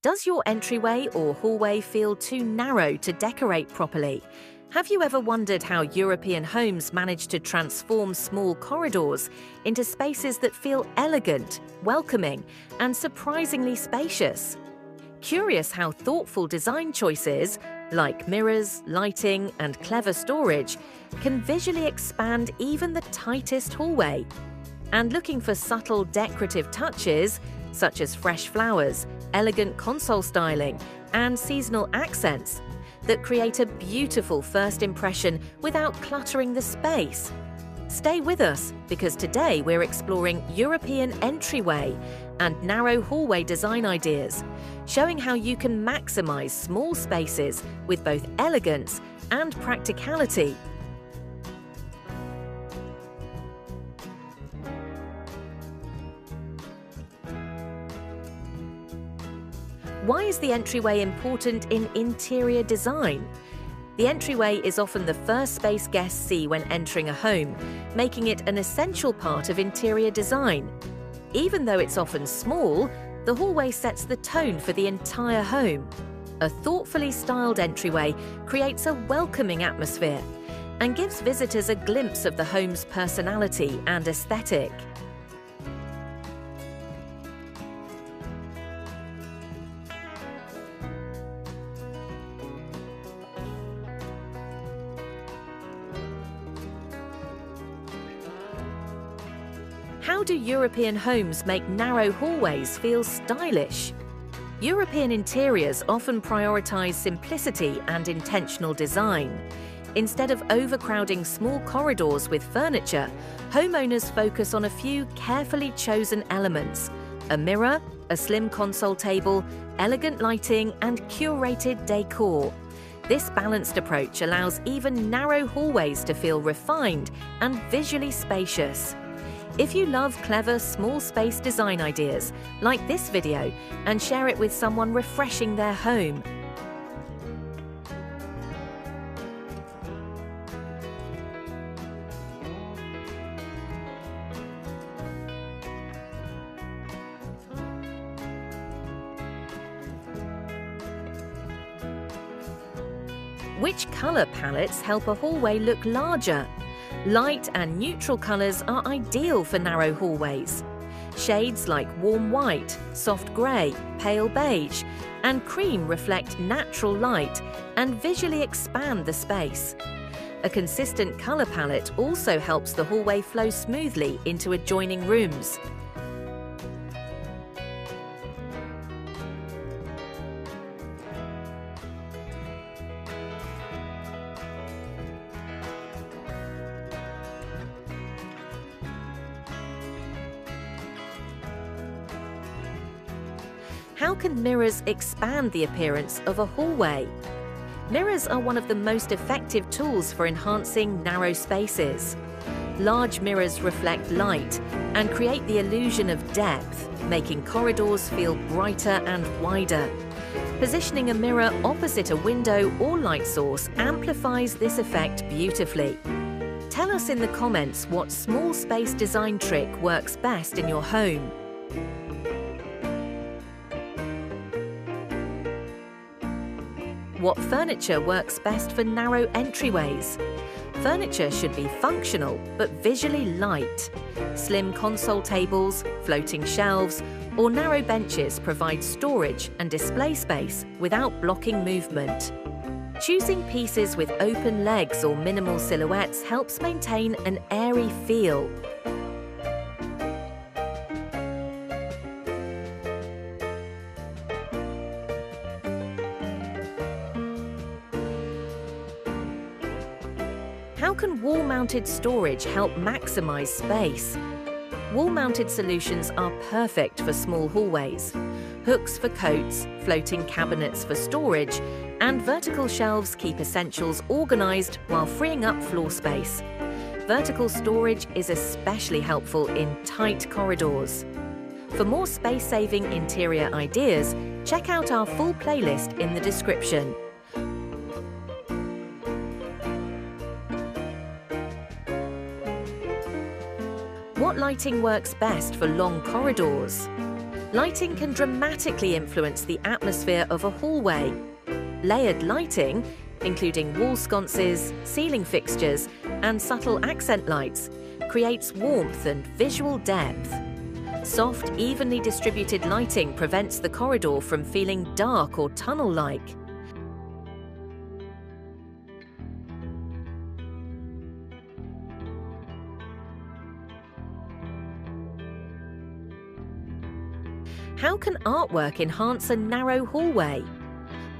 Does your entryway or hallway feel too narrow to decorate properly? Have you ever wondered how European homes manage to transform small corridors into spaces that feel elegant, welcoming, and surprisingly spacious? Curious how thoughtful design choices, like mirrors, lighting, and clever storage, can visually expand even the tightest hallway? And looking for subtle decorative touches, such as fresh flowers, elegant console styling, and seasonal accents that create a beautiful first impression without cluttering the space. Stay with us, because today we're exploring European entryway and narrow hallway design ideas, showing how you can maximize small spaces with both elegance and practicality. Why is the entryway important in interior design? The entryway is often the first space guests see when entering a home, making it an essential part of interior design. Even though it's often small, the hallway sets the tone for the entire home. A thoughtfully styled entryway creates a welcoming atmosphere and gives visitors a glimpse of the home's personality and aesthetic. How do European homes make narrow hallways feel stylish? European interiors often prioritize simplicity and intentional design. Instead of overcrowding small corridors with furniture, homeowners focus on a few carefully chosen elements: a mirror, a slim console table, elegant lighting, and curated decor. This balanced approach allows even narrow hallways to feel refined and visually spacious. If you love clever small space design ideas, like this video and share it with someone refreshing their home. Which color palettes help a hallway look larger? Light and neutral colors are ideal for narrow hallways. Shades like warm white, soft grey, pale beige, and cream reflect natural light and visually expand the space. A consistent color palette also helps the hallway flow smoothly into adjoining rooms. How can mirrors expand the appearance of a hallway? Mirrors are one of the most effective tools for enhancing narrow spaces. Large mirrors reflect light and create the illusion of depth, making corridors feel brighter and wider. Positioning a mirror opposite a window or light source amplifies this effect beautifully. Tell us in the comments what small space design trick works best in your home. What furniture works best for narrow entryways? Furniture should be functional but visually light. Slim console tables, floating shelves, or narrow benches provide storage and display space without blocking movement. Choosing pieces with open legs or minimal silhouettes helps maintain an airy feel. How can wall-mounted storage help maximize space? Wall-mounted solutions are perfect for small hallways. Hooks for coats, floating cabinets for storage, and vertical shelves keep essentials organized while freeing up floor space. Vertical storage is especially helpful in tight corridors. For more space-saving interior ideas, check out our full playlist in the description. What lighting works best for long corridors? Lighting can dramatically influence the atmosphere of a hallway. Layered lighting, including wall sconces, ceiling fixtures, and subtle accent lights, creates warmth and visual depth. Soft, evenly distributed lighting prevents the corridor from feeling dark or tunnel-like. How can artwork enhance a narrow hallway?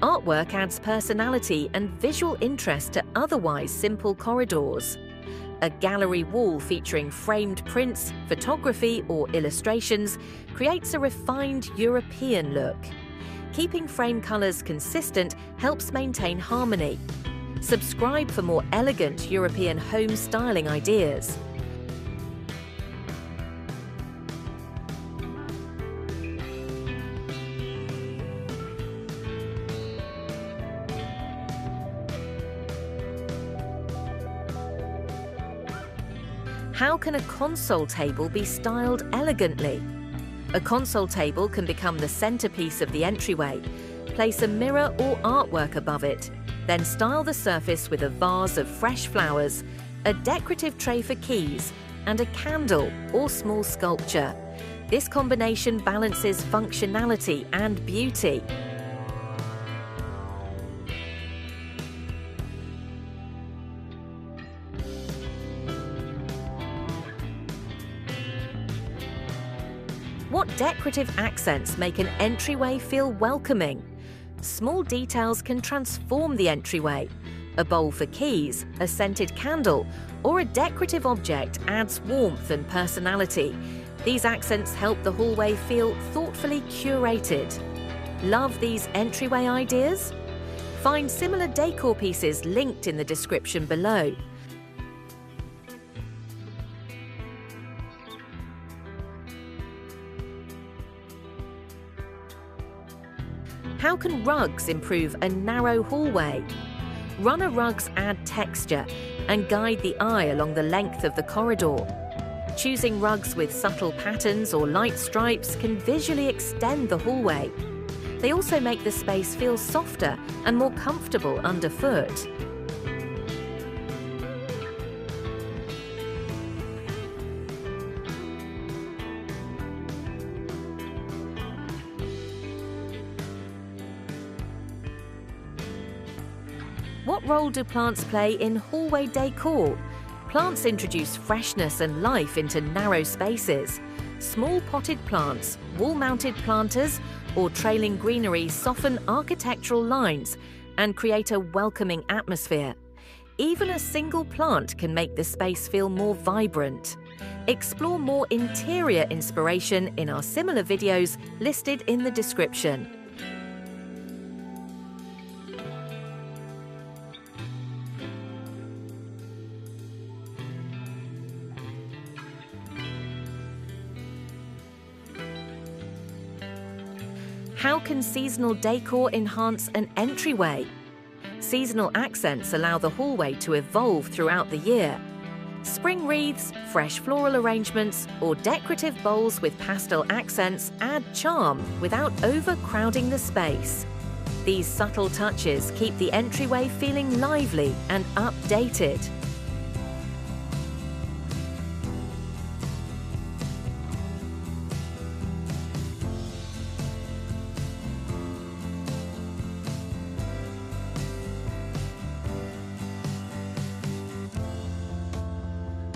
Artwork adds personality and visual interest to otherwise simple corridors. A gallery wall featuring framed prints, photography, or illustrations creates a refined European look. Keeping frame colours consistent helps maintain harmony. Subscribe for more elegant European home styling ideas. How can a console table be styled elegantly? A console table can become the centerpiece of the entryway. Place a mirror or artwork above it, then style the surface with a vase of fresh flowers, a decorative tray for keys, and a candle or small sculpture. This combination balances functionality and beauty. What decorative accents make an entryway feel welcoming? Small details can transform the entryway. A bowl for keys, a scented candle, or a decorative object adds warmth and personality. These accents help the hallway feel thoughtfully curated. Love these entryway ideas? Find similar decor pieces linked in the description below. How can rugs improve a narrow hallway? Runner rugs add texture and guide the eye along the length of the corridor. Choosing rugs with subtle patterns or light stripes can visually extend the hallway. They also make the space feel softer and more comfortable underfoot. What role do plants play in hallway decor? Plants introduce freshness and life into narrow spaces. Small potted plants, wall-mounted planters, or trailing greenery soften architectural lines and create a welcoming atmosphere. Even a single plant can make the space feel more vibrant. Explore more interior inspiration in our similar videos listed in the description. How can seasonal decor enhance an entryway? Seasonal accents allow the hallway to evolve throughout the year. Spring wreaths, fresh floral arrangements, or decorative bowls with pastel accents add charm without overcrowding the space. These subtle touches keep the entryway feeling lively and updated.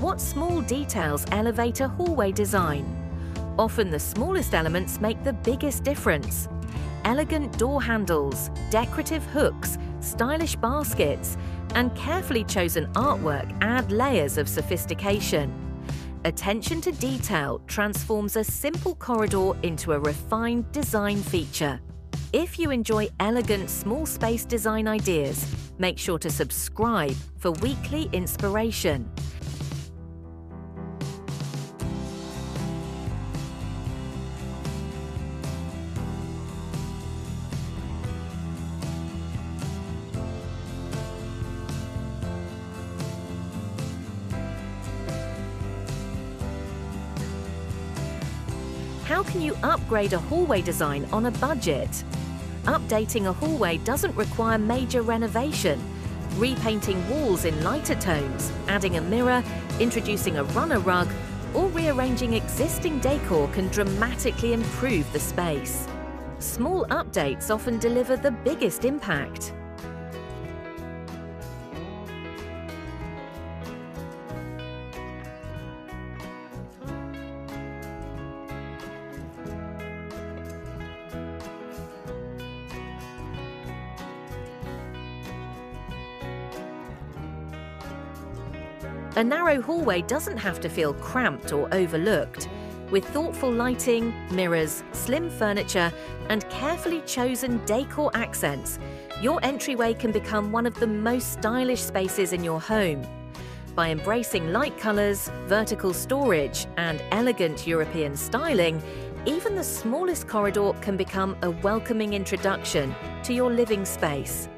What small details elevate a hallway design? Often the smallest elements make the biggest difference. Elegant door handles, decorative hooks, stylish baskets, and carefully chosen artwork add layers of sophistication. Attention to detail transforms a simple corridor into a refined design feature. If you enjoy elegant small space design ideas, make sure to subscribe for weekly inspiration. How How can you upgrade a hallway design on a budget? Updating a hallway doesn't require major renovation. Repainting walls in lighter tones, adding a mirror, introducing a runner rug, or rearranging existing decor can dramatically improve the space. Small updates often deliver the biggest impact. A narrow hallway doesn't have to feel cramped or overlooked. With thoughtful lighting, mirrors, slim furniture, and carefully chosen decor accents, your entryway can become one of the most stylish spaces in your home. By embracing light colours, vertical storage, and elegant European styling, even the smallest corridor can become a welcoming introduction to your living space.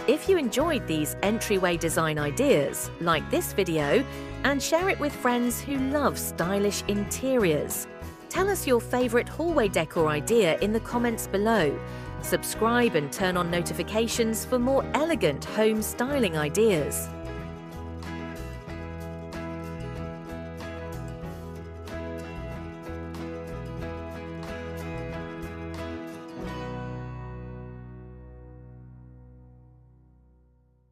If you enjoyed these entryway design ideas, like this video and share it with friends who love stylish interiors. Tell us your favourite hallway decor idea in the comments below. Subscribe and turn on notifications for more elegant home styling ideas.